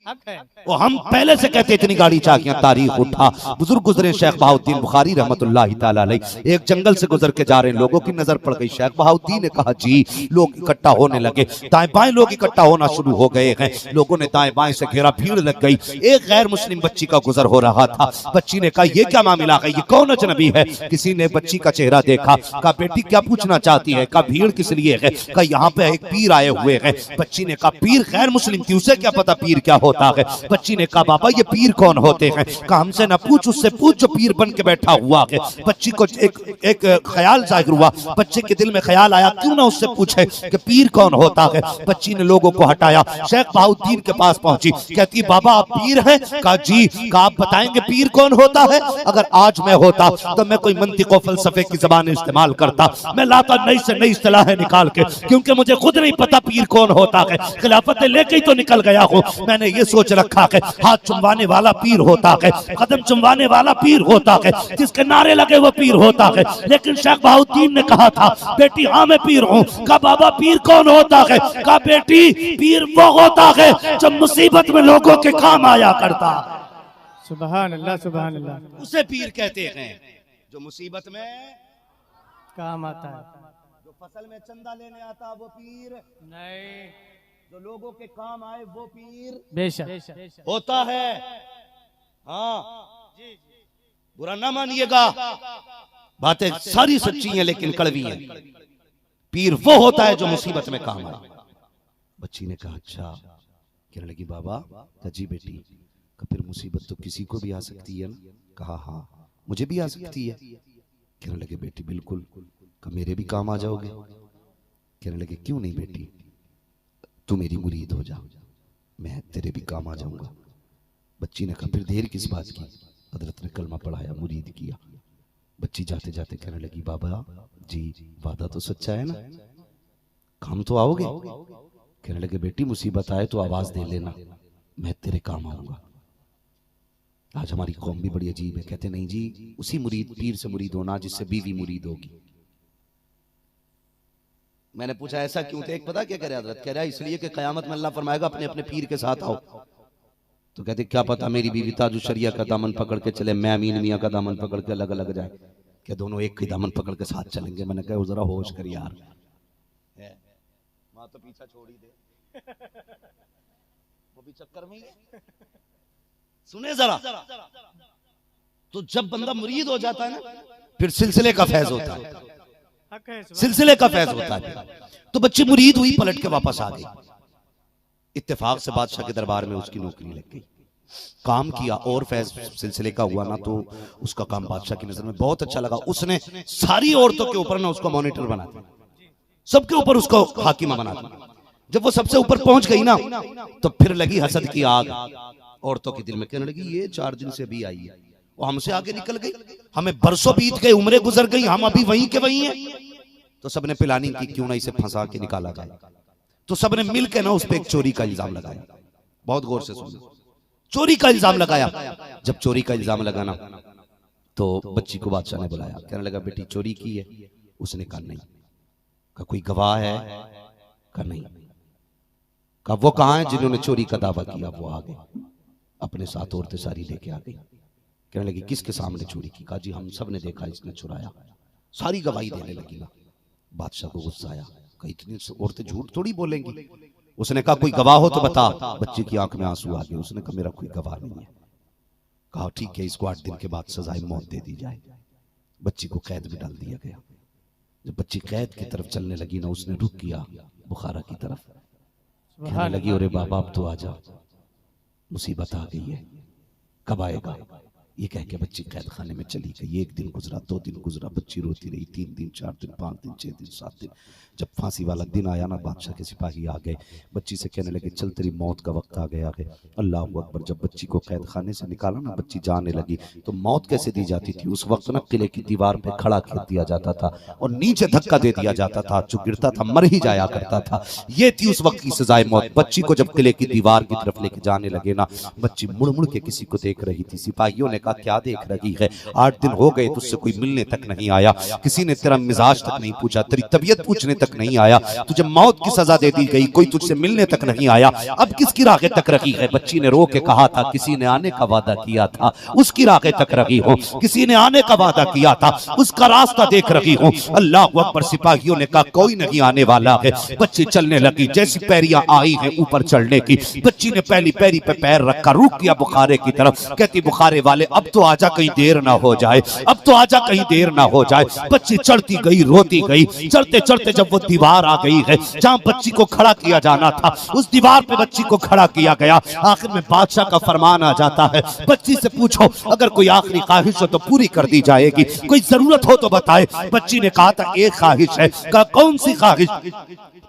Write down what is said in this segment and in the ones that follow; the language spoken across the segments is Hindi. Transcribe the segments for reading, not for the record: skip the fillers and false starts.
वो हम पहले से कहते इतनी गाड़ी चाकियां तारीख उठा। बुजुर्ग गुजरे शेख बहाउद्दीन बुखारी रहमतुल्लाह ताला अलैह, एक जंगल से गुजर के जा रहे लोगों की नजर पड़ गई। शेख बहाउद्दीन ने कहा जी लोग इकट्ठा होने लगे, दाएं बाएं लोग इकट्ठा होना शुरू हो गए हैं। लोगों ने दाएं बाएं से घेरा, भीड़ लग गई। एक गैर मुस्लिम बच्ची का गुजर हो रहा था। बच्ची ने कहा ये क्या मामला है, ये कौन अजनबी है? किसी ने बच्ची का चेहरा देखा, कहा बेटी क्या पूछना चाहती है? कहा भीड़ किस लिए है? कहा यहाँ पे एक पीर आए हुए हैं। बच्ची ने कहा पीर गैर मुस्लिम थी, उसे क्या पता पीर क्या होता है? बच्ची ने कहा बाबा ये पीर कौन होते हैं? कहा हमसे ना पूछ, उससे पूछ जो पीर बन के बैठा हुआ है। बच्ची को एक ख्याल जाहिर हुआ, बच्चे के दिल में ख्याल आया क्यों ना उससे पूछे कि पीर कौन होता है। बच्ची ने लोगों को हटाया, शेख बहाउद्दीन के पास पहुंची, कहती बाबा आप पीर हैं? कहा जी। कहा आप बताएंगे पीर कौन होता है? अगर आज मैं होता तो मैं कोई मंतिक और फलसफे की जबान इस्तेमाल करता, मैं लाता नई से नई इस्तिलाहें निकाल के, क्योंकि मुझे खुद नहीं पता पीर कौन होता है। खिलाफत लेके ही तो निकल गया हूं। मैंने ये सोच रखा है हाथ चुमवाने वाला पीर होता है, कदम चुमवाने वाला पीर होता है, जिसके नारे लगे वो पीर होता है। लेकिन शेख बहाउद्दीन ने कहा था बेटी हाँ मैं पीर हूँ। कहा बाबा पीर कौन होता है? कहा बेटी पीर वो होता है जो मुसीबत में लोगों के काम आया करता। सुभान अल्लाह सुभान अल्लाह। उसे पीर कहते हैं जो मुसीबत में काम आता है। जो फसल में चंदा लेने आता वो पीर नहीं, जो लोगों के काम आए वो पीर बेशक होता है। हाँ बुरा ना मानिएगा, बातें सारी सच्ची हैं लेकिन कड़वी हैं। पीर वो होता है जो मुसीबत में काम आए। बच्ची ने कहा अच्छा। कहने लगी बाबा जी बेटी फिर मुसीबत तो किसी को भी आ सकती है ना? कहा हाँ मुझे भी आ सकती है। कहने लगे बेटी बिल्कुल, मेरे भी काम आ जाओगे? कहने लगे क्यों नहीं बेटी, तू मेरी मुरीद हो जा, मैं तेरे भी काम आ जाऊंगा। बच्ची ने कहा फिर देर किस बात की? हजरत ने कलमा पढ़ाया, मुरीद किया। बच्ची जाते जाते कहने लगी बाबा जी वादा तो सच्चा है ना, काम तो आओगे? कहने लगे बेटी मुसीबत आए तो आवाज दे लेना, मैं तेरे काम आऊंगा। आज हमारी कौम भी बड़ी अजीब है, कहते नहीं जी उसी मुरीद पीर से मुरीद होना जिससे बीवी मुरीद होगी। मैंने पूछा ऐसा क्यों? थे एक पता क्या कह रहा हजरत, कह रहा है इसलिए कि कयामत में अल्लाह फरमाएगा अपने अपने पीर के साथ आओ। तो कहते क्या पता मेरी बीवी ताजु शरिया का दामन पकड़ के चले, मैं अमीन मियां का दामन पकड़ के अलग अलग जाए, क्या दोनों एक ही दामन पकड़ के साथ चलेंगे? मैंने कहा जरा होश कर यार, माँ तो पीछा छोड़ ही दे, वो भी चक्कर में ही है। सुने जरा, तो जब बंदा मुरीद हो जाता है ना फिर सिलसिले का फैज होता है, सिलसिले का फैज होता है। तो बच्ची मुरीद हुई, पलट के वापस आ गई। इत्तेफाक से बादशाह के दरबार में उसकी नौकरी लग गई, काम किया और फैज सिलसिले का हुआ ना, तो उसका काम बादशाह की नजर में बहुत अच्छा लगा। उसने सारी औरतों के ऊपर ना उसको मॉनिटर बना दिया, सबके ऊपर उसको हाकिम बना दिया। जब वो सबसे ऊपर पहुंच गई ना तो फिर लगी हसद की आग औरतों के दिल में। कहने लगी ये 4 दिन से अभी आई है, वो हमसे आगे निकल गई, हमें बरसों बीत गए, उम्रें गुजर गई, हम अभी वहीं के वहीं हैं। तो सबने प्लानिंग की क्यों ना इसे फंसा के निकाला जाए। तो सबने मिलकर ना उस पर एक चोरी का इल्जाम लगाया। बहुत गौर से सुनो, चोरी का इल्जाम लगाया। जब चोरी का इल्जाम लगाना तो बच्ची को बादशाह ने बुलाया, कहने लगा बेटी चोरी की है? उसने कहा नहीं। कहा कोई गवाह है? कहा नहीं। कहा वो कहाँ है जिन्होंने चोरी का दावा किया? वो आ गए, अपने साथ औरतें सारी लेके आ गई। कहने लगी किसके सामने चोरी की? कहा जी हम सब ने देखा इसने चुराया। सारी गवाही देने लगी ना। बादशाह को गुस्सा आया, कहा इतनी औरतें झूठ थोड़ी बोलेंगी। उसने कहा कोई गवाह हो तो बता। बच्ची की आंख में आंसू आ गए, उसने कहा मेरा कोई गवाह नहीं है। कहा ठीक है इसको 8 दिन के बाद सजाए मौत दे दी जाए। बच्ची को कैद में डाल दिया गया। जब बच्ची कैद की तरफ चलने लगी ना, उसने रुक किया बुखारा की तरफ। कहने लगी अरे बाबा अब तो आजा, मुसीबत आ गई है, कब आएगा? ये कह के बच्ची कैद खाने में चली गई। 1 दिन गुजरा, 2 दिन गुजरा, बच्ची रोती रही। 3 दिन, 4 दिन, 5 दिन, 6 दिन, 7 दिन। जब फांसी वाला दिन आया ना, बादशाह के सिपाही आ गए, बच्ची से कहने लगे चल तेरी मौत का वक्त आ गया है। अल्लाह अकबर। जब बच्ची को कैद खाने से निकाला ना, बच्ची जाने लगी। तो मौत कैसे दी जाती थी? उस वक्त ना किले की दीवार पे खड़ा कर दिया जाता था और नीचे धक्का दे दिया जाता था, जो गिरता था मर ही जाया करता था। ये थी उस वक्त की सजाए मौत। बच्ची को जब किले की दीवार की तरफ लेके जाने लगे ना, बच्ची मुड़ मुड़ के किसी को देख रही थी। सिपाहियों ने कहा क्या देख रही है, 8 दिन हो गए तुझसे कोई मिलने तक नहीं आया, किसी ने तेरा मिजाज तक नहीं पूछा, तेरी तबीयत पूछने तक नहीं आया, तुझे मौत की सजा दे दी गई, कोई तुझसे मिलने तक नहीं आया, अब किसकी राहें तक रखी है। बच्ची ने रो के कहा था किसी ने आने का वादा किया था उसकी राहें तक रखी हूं, किसी ने आने का वादा किया था उसका रास्ता देख रही हूं। अल्लाह अकबर। सिपाहियों ने कहा कोई नहीं आने वाला है। बच्ची चलने लगी, जैसी पैरियां आई हैं ऊपर चढ़ने की, बच्ची ने पहली पैरी पे पैर रखा, रुक गया बुखारे की तरफ, कहती बुखारे वाले अब तो आजा कहीं देर ना हो जाए, अब तो आजा कहीं देर ना हो जाए। बच्ची चढ़ती गई, रोती गई, चढ़ते चढ़ते जब वो दीवार आ गई है जहां बच्ची को खड़ा किया जाना था, उस दीवार पे बच्ची को खड़ा किया गया। आखिर में बादशाह का फरमान आ जाता है, बच्ची से पूछो अगर कोई आखिरी ख्वाहिश हो तो पूरी कर दी जाएगी, कोई जरूरत हो तो बताए। बच्ची ने कहा था एक ख्वाहिश है। कहा कौन सी ख्वाहिश?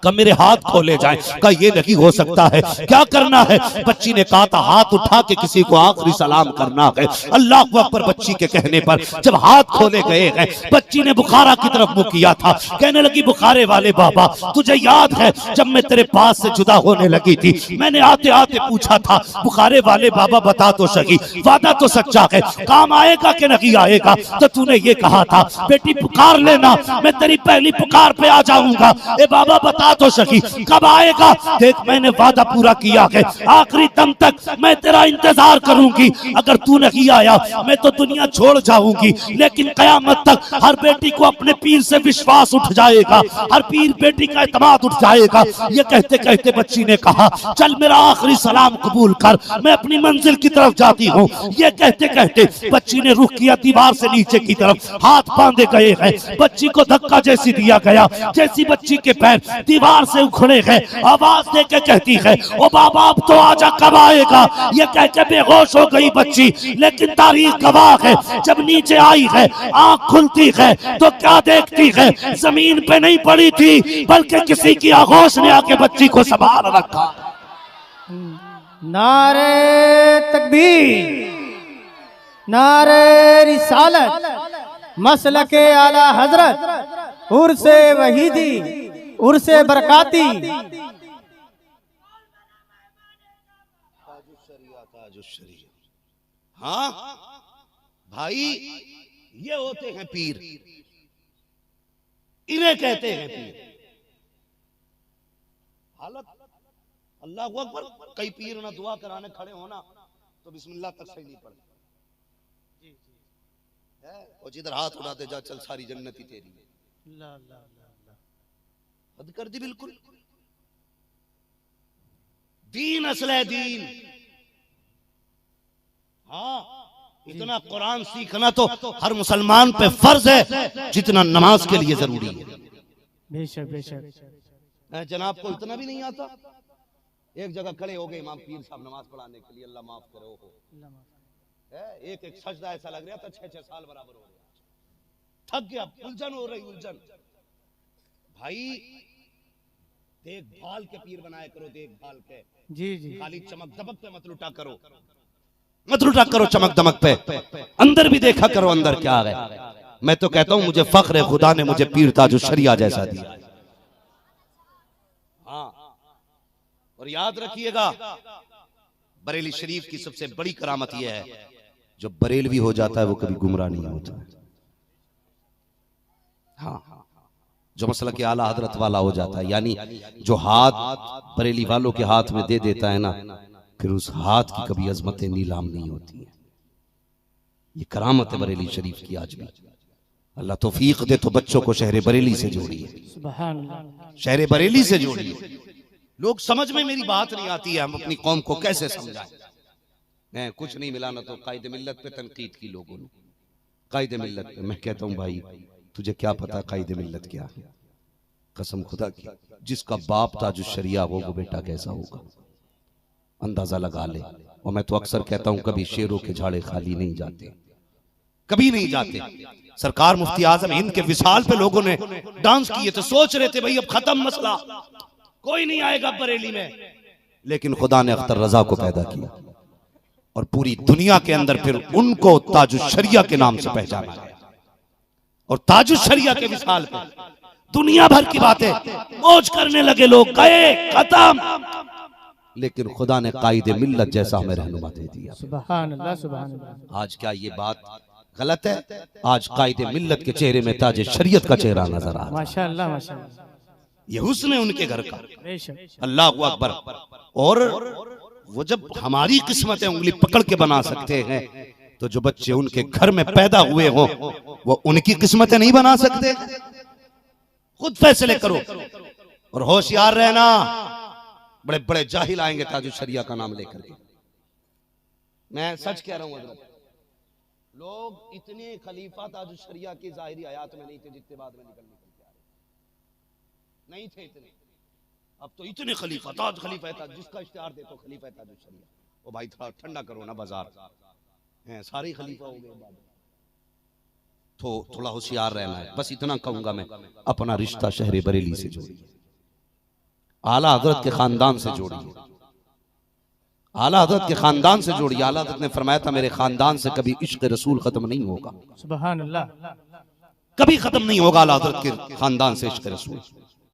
कहा मेरे हाथ खोले जाएं। कहा ये नहीं हो सकता है, क्या करना है? बच्ची ने कहा था हाथ उठा के किसी को आखिरी सलाम करना है। अल्लाह अकबर। बच्ची के कहने पर जब हाथ खोले गए हैं, बच्ची ने बुखारा की तरफ मुंह किया था, कहने लगी बुखारे वाले बाबा तुझे याद है जब मैं तेरे पास से जुदा होने लगी थी, मैंने आते आते पूछा था बुखारे वाले बाबा बता तो सही, वादा तो सच्चा है, काम आएगा कि नहीं आएगा? तो तूने ये कहा था बेटी पुकार लेना, मैं तेरी पहली पुकार पे आ जाऊंगा। ए बाबा बता तो सही कब आएगा? देख मैंने वादा पूरा किया है, आखिरी दम तक मैं तेरा इंतजार करूंगी, अगर तू नहीं आया मैं तो दुनिया छोड़ जाऊंगी, लेकिन कयामत तक हर बेटी को अपने पीर से विश्वास उठ जाएगा, हर पीर बेटी का एतमाद उठ जाएगा। ये कहते कहते बच्ची ने कहा चल मेरा आखिरी सलाम कबूल कर, मैं अपनी मंजिल की तरफ जाती हूँ। ये कहते कहते बच्ची ने रुख किया दीवार से नीचे की तरफ, हाथ बांधे गए हैं, बच्ची को धक्का जैसी दिया गया, जैसी बच्ची के पैर दीवार से उखड़े हैं, आवाज दे के कहती है ओ बाबा अब तो आजा कब आएगा? ये कह के बेहोश हो गई बच्ची, लेकिन तारीख गवाह है जब नीचे आई है आंख खुलती है तो क्या देखती है, जमीन पे नहीं पड़ी थी बल्कि किसी की आगोश ने आके बच्ची को संभाल रखा। नारे तकबीर, नारे रिसालत, मसलके आला हजरत, उर्से वहीदी, उर्से बरकाती। हाँ भाई ये होते हैं पीर, इन्हें कहते हैं पीर। हालत अल्लाह अकबर। कई पीर ना दुआ कराने खड़े होना तो बिस्मिल्लाह तक सही नहीं पड़ती, और जिधर हाथ उठाते जा चल सारी जन्नती तेरी। हद कर दी बिल्कुल। दीन असले दीन। हाँ इतना कुरान सीखना तो हर मुसलमान पे फर्ज है जितना नमाज के लिए जरूरी है। बेशक बेशक। जनाब को इतना भी नहीं आता, एक जगह खड़े हो गए इमाम पीर साहब नमाज पढ़ाने के लिए, अल्लाह माफ करो हो, एक एक सजदा ऐसा लग रहा था 6-6 साल बराबर हो गया, थक गया, उलझन हो रही उलझन। भाई देखभाल के पीर बनाया करो, देखभाल के। जी जी। खाली चमक दमक पे मत लुटा करो, मत लुटा करो चमक दमक पे, अंदर भी देखा करो अंदर क्या है। मैं तो कहता हूं मुझे फख्र है खुदा ने मुझे पीर ताजु शरिया जैसा दिया। हाँ और याद रखिएगा बरेली शरीफ की सबसे बड़ी करामत यह है जो बरेलवी हो जाता है वो कभी गुमराह नहीं होता। हाँ जो मसला के आला हजरत वाला हो जाता है, यानी जो हाथ बरेली वालों के हाथ में दे देता है ना, फिर उस हाथ की कभी अजमतें नीलाम नहीं होती है। ये करामत है बरेली शरीफ की। आज भी अल्लाह तौफीक दे तो बच्चों को शहर बरेली से जोड़िए, सुभान अल्लाह, शहर बरेली से जोड़िए। लोग समझ में मेरी बात नहीं आती है, हम अपनी कौम को कैसे समझाएं? नहीं कुछ नहीं मिला ना तो कायदे मिल्लत पे तनकीद की लोगों ने, कायदे मिल्लत पे। मैं कहता हूं भाई तुझे क्या पता कायदे मिल्लत क्या है? कसम खुदा की, जिसका बाप ताजु शरिया हो वो बेटा कैसा होगा अंदाजा लगा ले। और मैं तो अक्सर कहता हूं कभी शेरों के झाड़े खाली नहीं जाते, कभी नहीं जाते। सरकार मुफ्ती आजम हिंद के विशाल पे लोगों ने डांस किए थे, सोच रहे थे भाई अब खत्म मसला, कोई नहीं आएगा बरेली में, लेकिन खुदा ने अख्तर रजा को पैदा किया और पूरी दुनिया के अंदर फिर उनको ताजु शरिया के नाम से पहचाना गया। और ताजु शरिया के विशाल पे दुनिया भर की बातें मौज करने लगे लोग, गए खत्म। लेकिन खुदा ने कायदे मिल्लत जैसा हमें रहनुमा दे दिया। सुभान अल्लाह, सुभान अल्लाह। आज क्या ये बात गलत है? आज कायदे मिल्लत के चेहरे में ताज शरीयत का चेहरा नजर आ रहा है। माशाअल्लाह, माशाअल्लाह। ये हुस्न है उनके घर का। बेशक। अल्लाह अकबर। और वो जब हमारी किस्मतें उंगली पकड़ के बना सकते हैं, तो जो बच्चे उनके घर में पैदा हुए हों वो उनकी किस्मतें नहीं बना सकते? खुद फैसले करो और होशियार रहना। बड़े बड़े जाहिल आएंगे ताजु शरिया का नाम लेकर के। मैं सच कह रहा हूं हजरत, लोग इतने खलीफा ताजु शरिया की जाहिरी हयात में नहीं थे जितने बाद में निकल के आ रहे नहीं थे इतने। अब तो इतने खलीफा ताज जिसका इश्तिहार दे तो खलीफा ताजु शरिया। ओ भाई थोड़ा ठंडा करो ना बाजार हैं, सारे खलीफा हो गए। तो थोड़ा होशियार रहना है। बस इतना कहूंगा मैं, अपना रिश्ता शहर बरेली से जोड़िए, आला हजरत के खानदान से जोड़िए, आला हजरत के खानदान से जोड़िए। आला हजरत ने फरमाया था मेरे खानदान से कभी इश्क रसूल खत्म नहीं होगा। सुभान अल्लाह। कभी खत्म नहीं होगा आला हजरत के खानदान से इश्क रसूल।